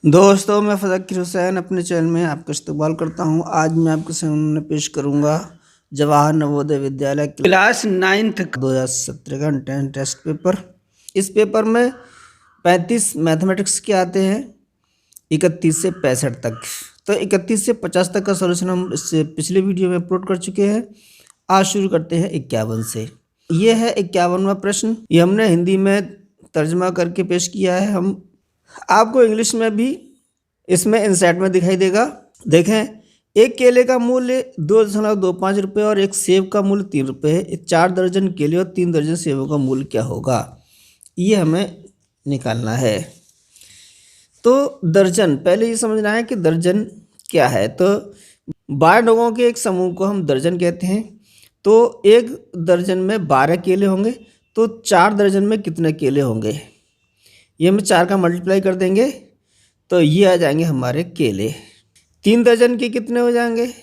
दोस्तों, मैं फ़ज़ाकिर हुसैन अपने चैनल में आपका इस्तकबाल करता हूं। आज मैं आपके सामने पेश करूंगा जवाहर नवोदय विद्यालय क्लास 9th 2017 का इंट्रेंस टेस्ट पेपर। इस पेपर में 35 मैथमेटिक्स के आते हैं 31 से 65 तक। तो 31 से 50 तक का सॉल्यूशन हम इससे पिछले वीडियो में अपलोड कर चुके हैं। आज शुरू करते हैं 51 से। ये है 51वां प्रश्न। ये हमने हिंदी में तर्जमा करके पेश किया है। हम आपको इंग्लिश में भी इसमें इंसर्ट में दिखाई देगा। देखें, एक केले का मूल्य 2.25 रुपये और एक सेब का मूल्य 3 रुपये है। 4 दर्जन केले और 3 दर्जन सेबों का मूल्य क्या होगा, ये हमें निकालना है। तो दर्जन, पहले ये समझना है कि दर्जन क्या है। तो 12 लोगों के एक समूह को हम दर्जन कहते हैं। तो एक दर्जन में 12 केले होंगे, तो 4 दर्जन में कितने केले होंगे, ये हम 4 का मल्टीप्लाई कर देंगे तो ये आ जाएंगे हमारे केले। 3 दर्जन के कितने हो जाएंगे,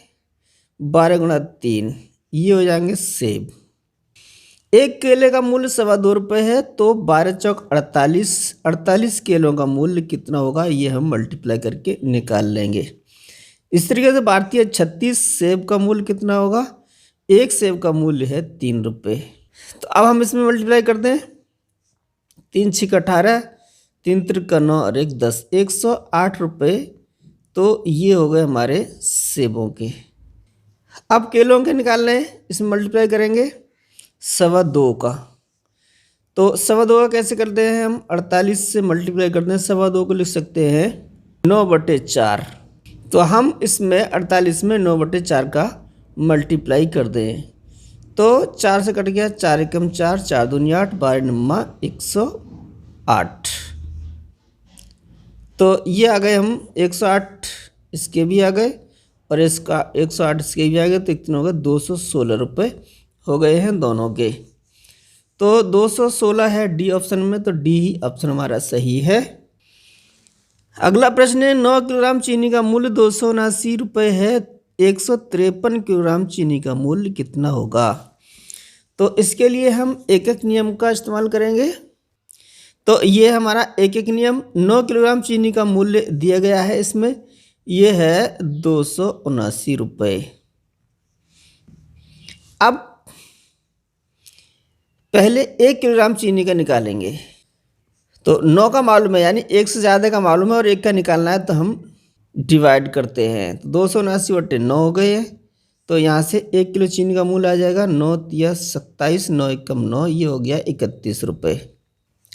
12 गुणा 3, ये हो जाएंगे सेब। एक केले का मूल्य 2.25 रुपये है, तो 12 चौक 48, 48 केलों का मूल्य कितना होगा, ये हम मल्टीप्लाई करके निकाल लेंगे। इस तरीके से भारतीय 36 सेब का मूल्य कितना होगा, एक सेब का मूल्य है 3 रुपये। तो अब हम इसमें मल्टीप्लाई कर दें। 3 6 18, 3 त्रिक 9 और 1 10, 108 रुपये। तो ये हो गए हमारे सेबों के। अब केलों के निकालने हैं, इसमें मल्टीप्लाई करेंगे 2.25 का। तो 2.25 का कैसे करते हैं हम, 48 से मल्टीप्लाई करते हैं। 2.25 को लिख सकते हैं 9/4। तो हम इसमें 48 में 9/4 का मल्टीप्लाई कर दें तो 4 से कट गया, 4 एकम 4, 4 दूनी 8, 12 नम्मा 108। तो ये आ गए हम 108, इसके भी आ गए और इसका 108 इसके भी आ गए। तो कितने हो गए, 216 रुपये हो गए हैं दोनों के। तो 216 है डी ऑप्शन में, तो डी ही ऑप्शन हमारा सही है। अगला प्रश्न है, 9 किलोग्राम चीनी का मूल्य 279 रुपये है। 153 किलोग्राम चीनी का मूल्य कितना होगा। तो इसके लिए हम एक एक नियम का इस्तेमाल करेंगे। तो ये हमारा एक एक नियम, 9 किलोग्राम चीनी का मूल्य दिया गया है, इसमें ये है 279 रुपये। अब पहले 1 किलोग्राम चीनी का निकालेंगे। तो 9 का मालूम है, यानी 1 से ज़्यादा का मालूम है और 1 का निकालना है, तो हम डिवाइड करते हैं। तो 279/9 हो गए हैं। तो यहाँ से 1 किलो चीनी का मूल्य आ जाएगा 9 या 27, 9 एकम 9, ये हो गया 31 रुपये।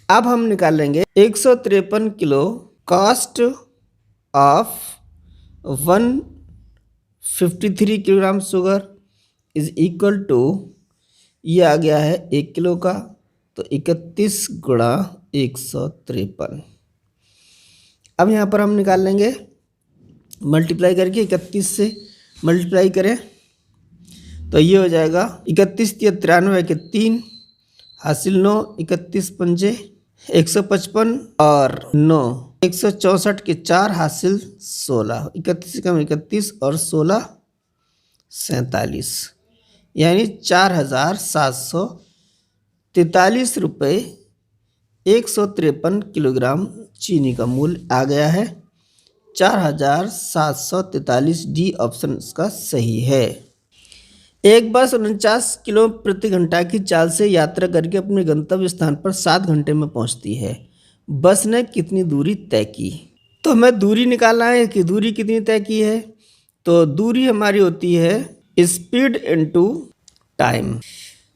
अब हम निकाल लेंगे 153 kilo cost of 153 kilogram sugar is equal to, ये आ गया है 1 किलो का, तो 31 गुणा 153। अब यहाँ पर हम निकाल लेंगे मल्टीप्लाई करके, 31 से मल्टीप्लाई करें तो ये हो जाएगा 31 × 93 के 3 हासिल 9, 31 पंजे 155 और 9 164 के 4 हासिल 16, 31 कम 31 और 16 47, यानी 4743 रुपये 153 किलोग्राम चीनी का मूल्य आ गया है। 4743, डी ऑप्शन इसका सही है। एक बस 49 किलो प्रति घंटा की चाल से यात्रा करके अपने गंतव्य स्थान पर 7 घंटे में पहुंचती है। बस ने कितनी दूरी तय की। तो हमें दूरी निकालना है कि दूरी कितनी तय की है। तो दूरी हमारी होती है स्पीड इनटू टाइम।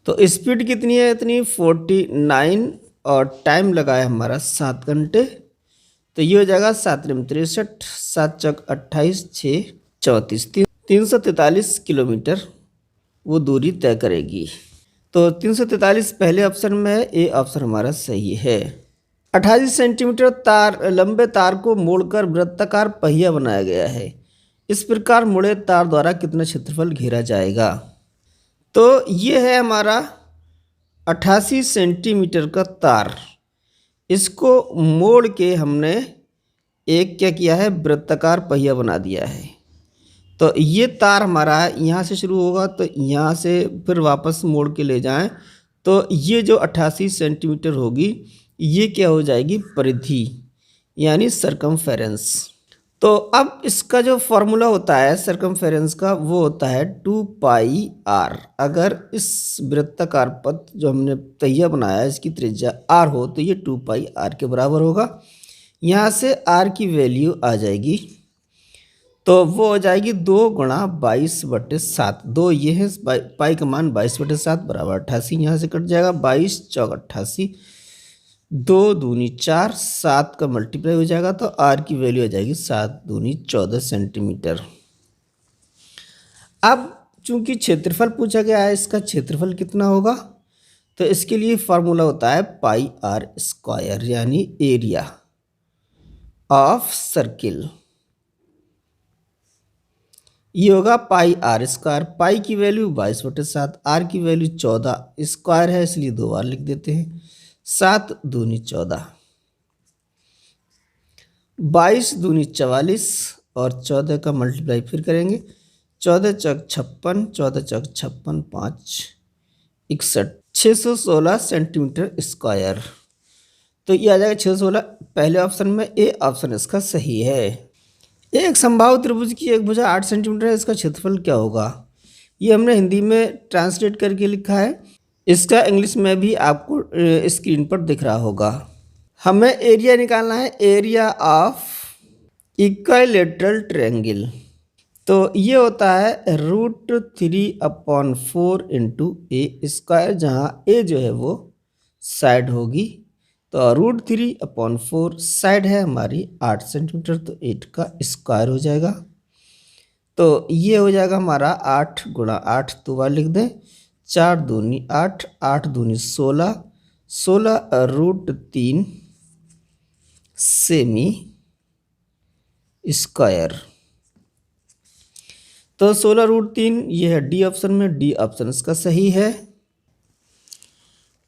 तो स्पीड कितनी है, इतनी 49 और टाइम लगा है हमारा 7 घंटे। तो ये हो जाएगा 7 × 63, 7 चौक 28, 6 34, 343 किलोमीटर वो दूरी तय करेगी। तो 343 पहले ऑप्शन में है, ए ऑप्शन हमारा सही है। 28 सेंटीमीटर लंबे तार को मोड़कर वृत्ताकार पहिया बनाया गया है। इस प्रकार मुड़े तार द्वारा कितना क्षेत्रफल घेरा जाएगा। तो ये है हमारा 88 सेंटीमीटर का तार। इसको मोड़ के हमने एक क्या किया है, वृत्ताकार पहिया बना दिया है। तो ये तार हमारा यहाँ से शुरू होगा, तो यहाँ से फिर वापस मोड़ के ले जाएं, तो ये जो 88 सेंटीमीटर होगी, ये क्या हो जाएगी, परिधि। यानी सरकमफेरेंस। तो अब इसका जो फॉर्मूला होता है सरकमफेरेंस का वो होता है 2πr। अगर इस वृत्ताकार पथ जो हमने पहिया बनाया इसकी त्रिज्या r हो तो ये 2πr के बराबर होगा। यहाँ से r की वैल्यू आ जाएगी तो वो हो जाएगी 2 गुणा 22/7। 2 ये है, पाई का मान 22/7 बराबर 88। यहाँ से कट जाएगा 22 चौक 88, 2 दूनी 4, 7 का मल्टीप्लाई हो जाएगा तो r की वैल्यू आ जाएगी 7 दूनी 14 सेंटीमीटर। अब चूंकि क्षेत्रफल पूछा गया है, इसका क्षेत्रफल कितना होगा तो इसके लिए फार्मूला होता है πr², यानी एरिया ऑफ सर्किल। ये होगा πr²। पाई की वैल्यू 22/7, r की वैल्यू 14, स्क्वायर है इसलिए 2 बार लिख देते हैं। 7 दूनी 14, 22 दूनी 44 और 14 का मल्टीप्लाई फिर करेंगे। 14 चौक 56, 14 चौक 56, 5 61, 616 सेंटीमीटर स्क्वायर। तो ये आ जाएगा 616 पहले ऑप्शन में। ए ऑप्शन इसका सही है। एक समबाहु त्रिभुज की एक भुजा 8 सेंटीमीटर है, इसका क्षेत्रफल क्या होगा? ये हमने हिंदी में ट्रांसलेट करके लिखा है, इसका इंग्लिश में भी आपको स्क्रीन पर दिख रहा होगा। हमें एरिया निकालना है, एरिया ऑफ इक्विलैटरल ट्रायंगल। तो ये होता है √3/4 इंटू a², जहाँ a जो है वो साइड होगी। तो √3/4 साइड है हमारी 8 सेंटीमीटर, तो 8 का स्क्वायर हो जाएगा। तो ये हो जाएगा हमारा 8 गुणा 8, 2 बार लिख दें। 4 दूनी 8, 8 दूनी 16, 16 √3 सेमी स्क्वायर। तो 16 √3 ये है डी ऑप्शन में, डी ऑप्शन इसका सही है।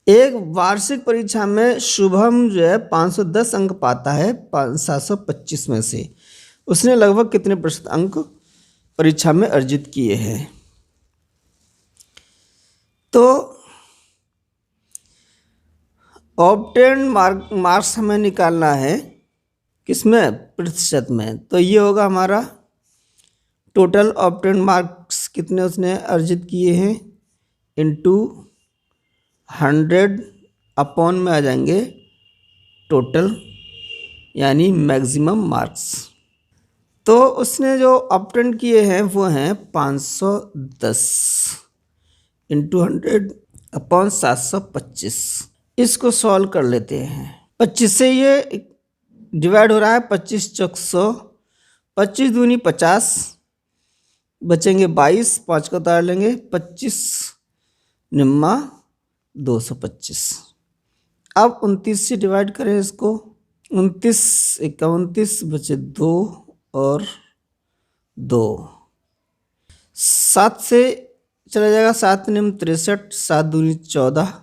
एक वार्षिक परीक्षा में शुभम जो है 510 अंक पाता है 725 में से। उसने लगभग कितने प्रतिशत अंक परीक्षा में अर्जित किए हैं? तो ऑब्टेन मार्क्स हमें निकालना है किसमें? प्रतिशत में। तो ये होगा हमारा टोटल ऑब्टेन मार्क्स कितने उसने अर्जित किए हैं इनटू 100 अपॉन में आ जाएंगे टोटल, यानी मैक्सिमम मार्क्स। तो उसने जो ऑब्टेन किए हैं वो हैं 510 इंटू 100 अपॉन 725। इसको सॉल्व कर लेते हैं। 25 से ये डिवाइड हो रहा है, 25 चौक 100, 25 दूनी 50, बचेंगे 22, 5 को उतार लेंगे, 25 निम्मा 225। अब 29 से डिवाइड करें इसको, 29 × 29 बचे 2 और 2, 7 से चला जाएगा, 7 निम्न 63, 7 दूनी 14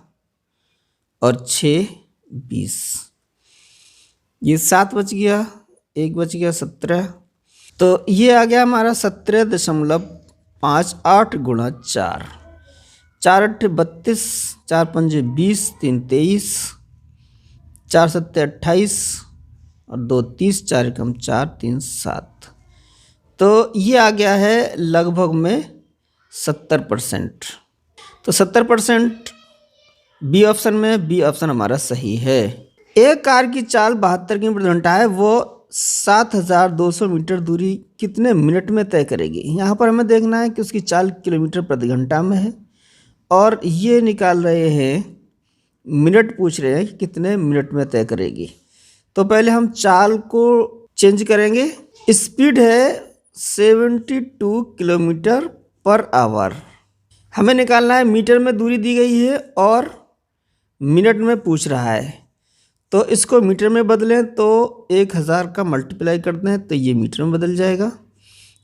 और 6 20। ये 7 बच गया, 1 बच गया 17। तो ये आ गया हमारा 17.58 गुणा 4, 4 8 32, 4 5 20, 3 23, 4 7 28 और 2 30, 4 कम 4, 3 7। तो ये आ गया है लगभग में 70%। तो 70% बी ऑप्शन में, बी ऑप्शन हमारा सही है। एक कार की चाल 72 किलोमीटर प्रति घंटा है, वो 7200 मीटर दूरी कितने मिनट में तय करेगी? यहाँ पर हमें देखना है कि उसकी चाल किलोमीटर प्रति घंटा में है और ये निकाल रहे हैं मिनट, पूछ रहे हैं कि कितने मिनट में तय करेगी। तो पहले हम चाल को चेंज करेंगे। स्पीड है 72 किलोमीटर पर आवर। हमें निकालना है मीटर में दूरी दी गई है और मिनट में पूछ रहा है, तो इसको मीटर में बदलें तो 1000 का मल्टीप्लाई करते हैं तो ये मीटर में बदल जाएगा,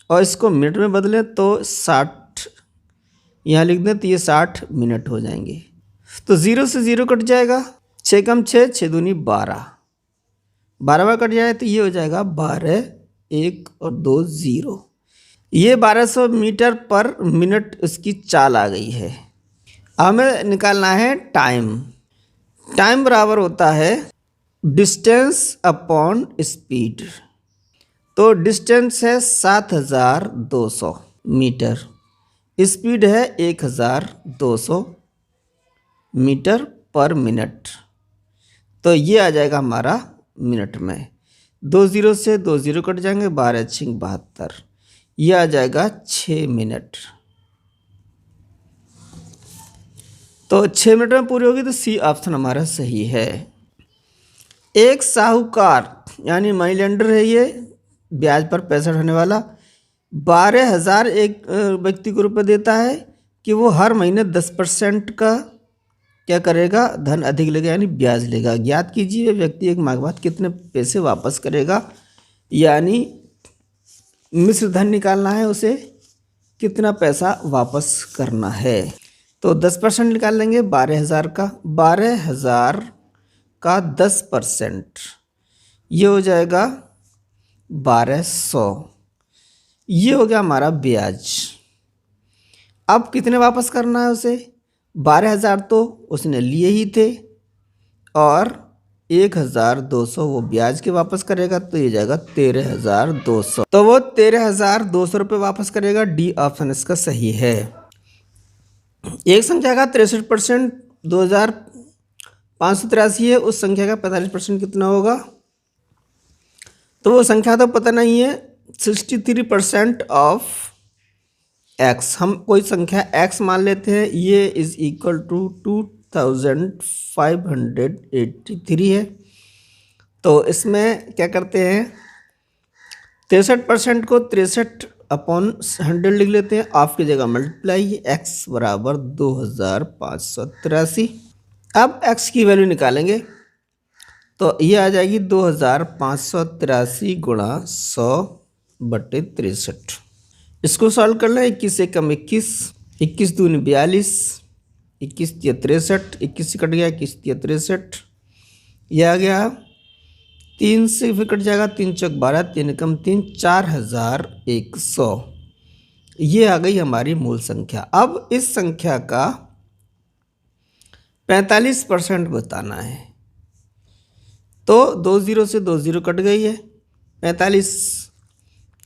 और इसको मिनट में बदलें तो 60 यहाँ लिख दें तो ये 60 मिनट हो जाएंगे। तो 0 से 0 कट जाएगा, 6 कम 6, 6 दूनी 12, 12 बार कट जाए तो ये हो जाएगा 12, 1 और 2 0। ये 1200 मीटर पर मिनट उसकी चाल आ गई है। हमें निकालना है टाइम। टाइम बराबर होता है डिस्टेंस अपॉन स्पीड। तो डिस्टेंस है 7200 मीटर, स्पीड है 1200 मीटर पर मिनट। तो ये आ जाएगा हमारा मिनट में। 2 जीरो से 2 जीरो कट जाएंगे, 12 छिंग 72, ये आ जाएगा 6 मिनट। तो 6 मिनट में पूरी होगी, तो सी ऑप्शन हमारा सही है। एक साहूकार यानी मनी लेंडर है, ये ब्याज पर पैसा उठाने वाला 12,000 एक व्यक्ति को रुपये देता है कि वो हर महीने 10% का क्या करेगा, धन अधिक लेगा यानी ब्याज लेगा। ज्ञात कीजिए व्यक्ति एक माह बाद कितने पैसे वापस करेगा, यानी मिश्र धन निकालना है, उसे कितना पैसा वापस करना है। तो 10% निकाल लेंगे 12,000 का, 12,000 का 10%, ये हो जाएगा 1200, ये हो गया हमारा ब्याज। अब कितने वापस करना है उसे, 12,000 तो उसने लिए ही थे और 1,200 वो ब्याज के वापस करेगा, तो ये जाएगा 13,200। तो वो 13,200 रुपये वापस करेगा। डी ऑप्शन इसका सही है। एक संख्या का 63% 2,583 है, उस संख्या का 45% कितना होगा, तो वो संख्या तो पता नहीं है। 63% ऑफ एक्स, हम कोई संख्या एक्स मान लेते हैं, ये इज इक्वल टू 2,583 है। तो इसमें क्या करते हैं, 63% को 63/100 लिख लेते हैं, ऑफ की जगह मल्टीप्लाई, एक्स बराबर 2,583। अब एक्स की वैल्यू निकालेंगे, तो ये आ जाएगी 2,583 गुणा 100/63। इसको सॉल्व कर लें, 21 एकम 21, 21 दूनी 42, 21 तिया 63, 21 से कट गया 21 तिया 63, यह आ गया 3 से फिर कट जाएगा, 3 चौक 12, 3 एकम 3, 4,100, ये आ गई हमारी मूल संख्या। अब इस संख्या का 45% बताना है, तो 2 जीरो से 2 जीरो कट गई है, 45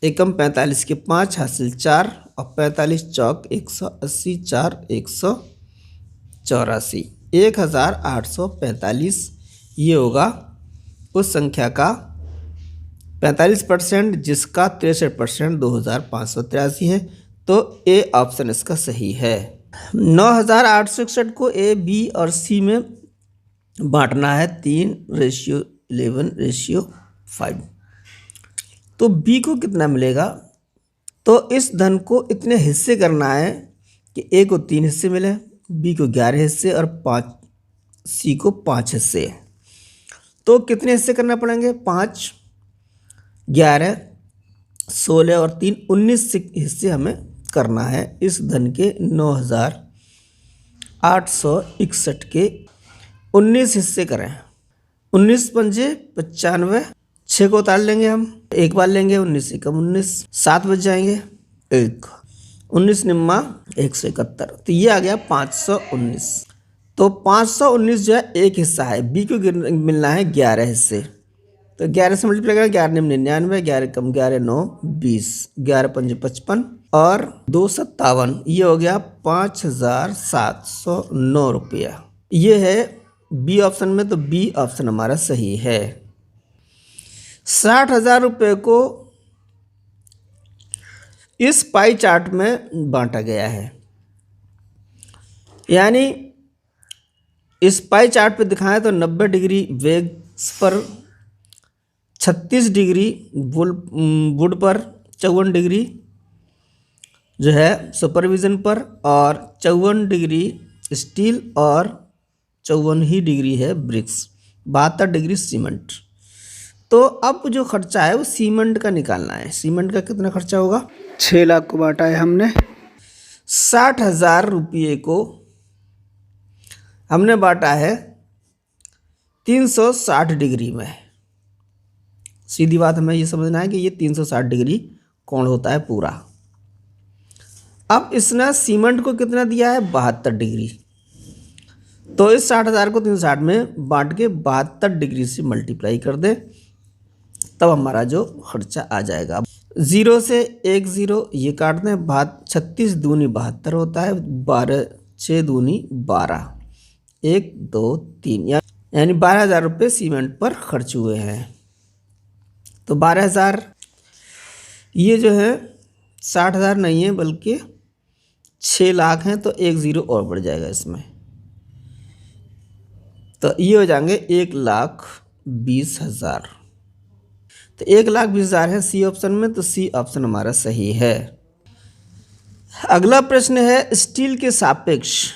एकम 45 के 5 हासिल 4 और 45 चौक 180, 4 184, 1,845, ये होगा उस संख्या का 45% जिसका 63% 2,583 है। तो ए ऑप्शन इसका सही है। 9,861 को ए, बी और सी में बांटना है, 3:11:5। तो बी को कितना मिलेगा, तो इस धन को इतने हिस्से करना है कि ए को 3 हिस्से मिले, बी को 11 हिस्से और 5, सी को 5 हिस्से। तो कितने हिस्से करना पड़ेंगे, 5, 11, 16 और 3, 19 हिस्से हमें करना है इस धन के। 9,861 के 19 हिस्से करें, 19 पंजे 95, 6 को उतार लेंगे हम, एक बार लेंगे, 19 एकम 19, 7 बच जाएंगे, 1, 19 निम्मा 171, तो ये आ गया 519। तो 519 जो है एक हिस्सा है, बी को मिलना है 11 हिस्से, तो 11 से मल्टीप्लाई करें, 11 निम्न 99, 11 कम 11 9 20, 11 पंजे 55 और 2 57, ये हो गया 5,709 रुपया। ये है बी ऑप्शन में, तो बी ऑप्शन हमारा सही है। 60,000 रुपये को इस पाई चार्ट में बांटा गया है, यानी इस पाई चार्ट पे दिखाएं तो 90 डिग्री वेग पर, 36 डिग्री वुड पर, 54 डिग्री जो है सुपरविजन पर और 54 डिग्री स्टील और 54 ही डिग्री है ब्रिक्स, 72 डिग्री सीमेंट। तो अब जो खर्चा है वो सीमेंट का निकालना है। सीमेंट का कितना खर्चा होगा, 6 लाख को बांटा है हमने, 60,000 रुपये को हमने बांटा है 360 डिग्री में। सीधी बात हमें ये समझना है कि ये 360 डिग्री कोण होता है पूरा। अब इसने सीमेंट को कितना दिया है, 72 डिग्री, तो इस 60,000 को 360 में बांट के 72 डिग्री से मल्टीप्लाई कर दे, तब हमारा जो खर्चा आ जाएगा। 0 से 1 0 ये काट दें, 36 दूनी 72 होता है, 12 6 दूनी 12, 1 2 3, यानी 12,000 रुपये सीमेंट पर खर्च हुए हैं। तो 12,000 ये जो है 60,000 नहीं है बल्कि 6 लाख हैं, तो 1 0 और बढ़ जाएगा इसमें, तो ये हो जाएंगे 1,20,000। तो 1,20,000 है सी ऑप्शन में, तो सी ऑप्शन हमारा सही है। अगला प्रश्न है स्टील के सापेक्ष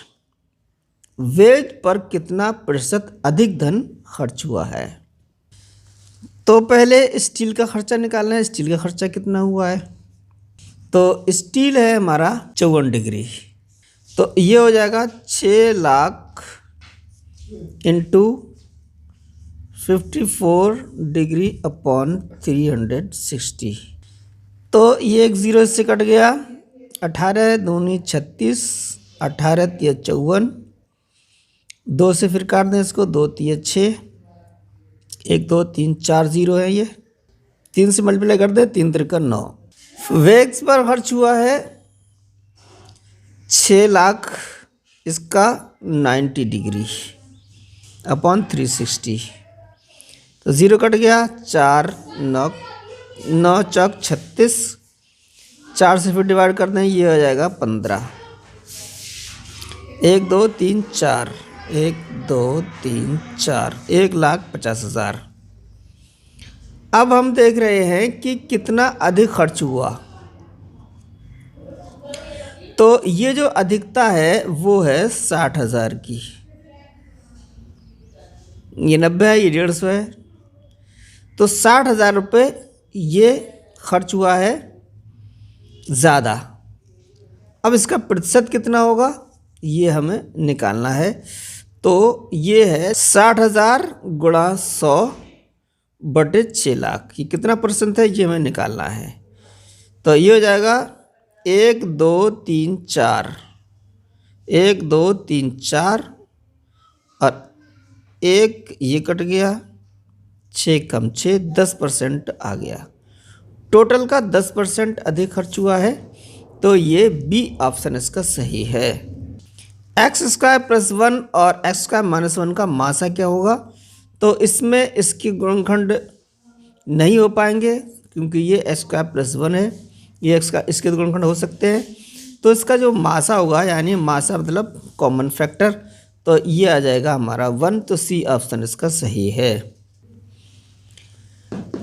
वेज पर कितना प्रतिशत अधिक धन खर्च हुआ है। तो पहले स्टील का खर्चा निकालना है। स्टील का खर्चा कितना हुआ है, तो स्टील है हमारा 54 डिग्री, तो ये हो जाएगा 6 लाख इंटू 54 डिग्री अपॉन 360। तो ये 1 0 इससे कट गया, 18 दूनी 36, 18 तिया 54, 2 से फिर काट दें इसको, 2 तिया 6, 1 2 3 4 0 है, ये 3 से मल्टीप्लाई कर दे, 3 3 9। वेक्स पर खर्च हुआ है 6 लाख, इसका 90 डिग्री अपॉन 360, तो 0 कट गया, 4 9 9 चौक 36, 4 से फिर डिवाइड कर दें, ये हो जाएगा 15, 1 2 3 4, 1 2 3 4, 1,50,000। अब हम देख रहे हैं कि कितना अधिक खर्च हुआ। तो ये जो अधिकता है वो है 60,000 की, ये 90 है, ये 150 है, तो 60,000 रुपये ये खर्च हुआ है ज़्यादा। अब इसका प्रतिशत कितना होगा ये हमें निकालना है। तो ये है 60,000 गुणा 100 बटे 6 लाख, ये कितना परसेंट है ये हमें निकालना है। तो ये हो जाएगा 1 2 3 4, 1 2 3 4 और 1 ये कट गया, 6 कम 6, 10% आ गया। टोटल का 10% अधिक खर्च हुआ है, तो ये बी ऑप्शन इसका सही है। x² + 1 और x² - 1 का मासा क्या होगा। तो इसमें इसके गुणनखंड नहीं हो पाएंगे क्योंकि ये x² + 1 है, ये x का इसके गुणनखंड हो सकते हैं। तो इसका जो मासा होगा, यानी मासा मतलब कॉमन फैक्टर, तो ये आ जाएगा हमारा 1, तो सी ऑप्शन इसका सही है।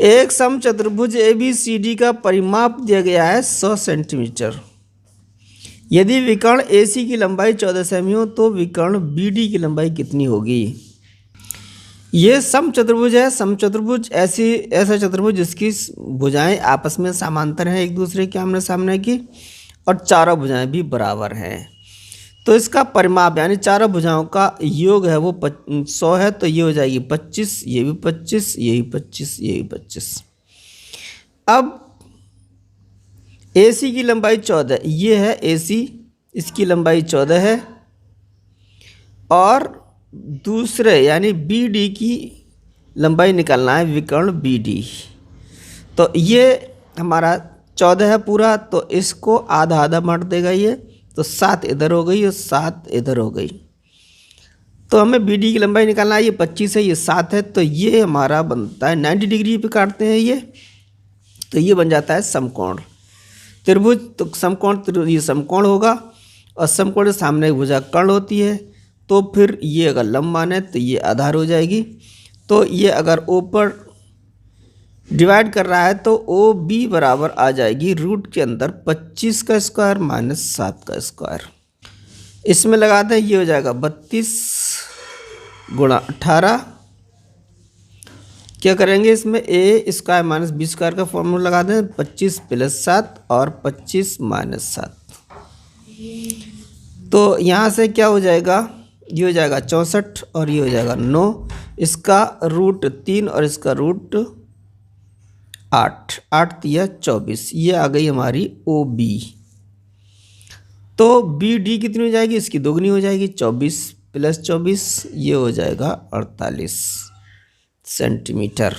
एक समचतुर्भुज ABCD का परिमाप दिया गया है 100 सेंटीमीटर। यदि विकर्ण AC की लंबाई 14 सेमी हो तो विकर्ण BD की लंबाई कितनी होगी। ये समचतुर्भुज है। समचतुर्भुज ऐसा चतुर्भुज जिसकी भुजाएं आपस में समांतर हैं, एक दूसरे के आमने सामने की, और चारों भुजाएं भी बराबर हैं। तो इसका परिमाप यानी चारों भुजाओं का योग है वो 100 है, तो ये हो जाएगी 25, ये भी 25, ये भी 25, ये भी 25। अब AC की लंबाई 14, ये है AC, इसकी लंबाई 14 है, और दूसरे यानी BD की लंबाई निकालना है, विकर्ण BD। तो ये हमारा 14 है पूरा, तो इसको आधा आधा बांट देगा ये, तो 7 इधर हो गई और 7 इधर हो गई। तो हमें BD की लंबाई निकालना है, ये 25 है, ये 7 है, तो ये हमारा बनता है 90 डिग्री पे काटते हैं ये, तो ये बन जाता है समकोण त्रिभुज। तो समकोण ये समकोण होगा, और समकोण के सामने एक भुजा कर्ण होती है, तो फिर ये अगर लंब माने तो ये आधार हो जाएगी। तो ये अगर O पर डिवाइड कर रहा है तो OB बराबर आ जाएगी रूट के अंदर 25 का स्क्वायर माइनस 7 का स्क्वायर। इसमें लगा दें, ये हो जाएगा 32 गुणा 18। क्या करेंगे इसमें A² माइनस B² का फॉर्मूला लगा दें, 25 + 7 और 25 - 7। तो यहाँ से क्या हो जाएगा, ये हो जाएगा 64 और ये हो जाएगा 9, इसका रूट 3 और इसका रूट 8, 8 तिया 24, ये आ गई हमारी OB। तो BD कितनी हो जाएगी, इसकी दोगुनी हो जाएगी, 24 प्लस 24, ये हो जाएगा 48 सेंटीमीटर।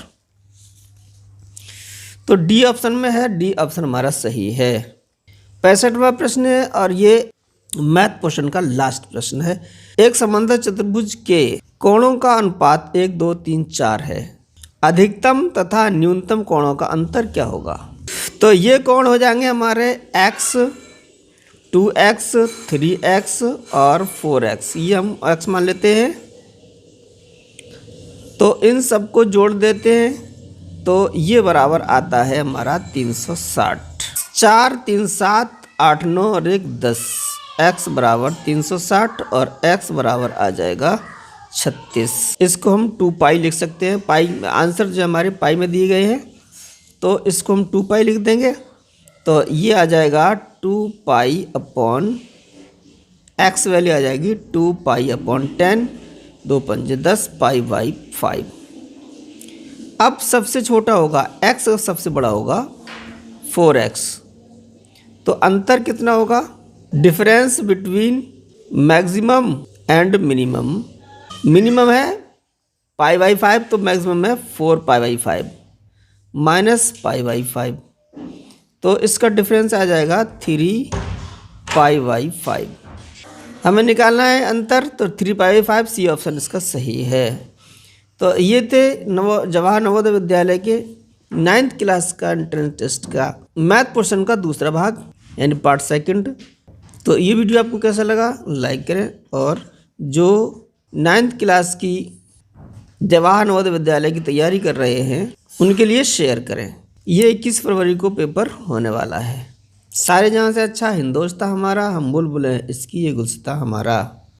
तो डी ऑप्शन में है, डी ऑप्शन हमारा सही है। 65वां प्रश्न है और ये मैथ पोर्शन का लास्ट प्रश्न है। एक समंदर चतुर्भुज के कोणों का अनुपात 1, 2, 3, 4 है। अधिकतम तथा न्यूनतम कोणों का अंतर क्या होगा? तो ये कोण हो जाएंगे हमारे x, 2x, 3x और 4x। ये हम x मान लेते हैं, तो इन सबको जोड़ देते हैं, तो ये बराबर आता है हमारा 360। 4, 3, 7, 8, 9 और 1, 10। x बराबर 360 और x बराबर आ जाएगा 36। इसको हम 2 पाई लिख सकते हैं। पाई आंसर जो हमारे पाई में दिए गए हैं, तो इसको हम 2 पाई लिख देंगे। तो ये आ जाएगा 2 पाई अपॉन x वैल्यू आ जाएगी 2 पाई अपॉन 10, 2 पंजे 10, पाई बाई 5। अब सबसे छोटा होगा x और सबसे बड़ा होगा 4x। तो अंतर कितना होगा? Difference between maximum and minimum. Minimum है पाई बाई 5, तो मैक्सिमम है 4 pi by 5 minus pi by 5। तो इसका डिफरेंस आ जाएगा 3 पाई बाई 5। हमें निकालना है अंतर, तो 3 पाई बाई 5, सी ऑप्शन इसका सही है। तो ये थे जवाहर नवोदय विद्यालय के 9th क्लास का एंट्रेंस टेस्ट का मैथ पोर्शन का दूसरा भाग यानी पार्ट सेकंड। तो ये वीडियो आपको कैसा लगा लाइक करें, और जो 9th क्लास की जवाहर नवोदय विद्यालय की तैयारी कर रहे हैं उनके लिए शेयर करें। ये 21 फरवरी को पेपर होने वाला है। सारे जहाँ से अच्छा हिंदोस्तां हमारा, हम बुलबुल हैं इसकी, ये गुलसिता हमारा।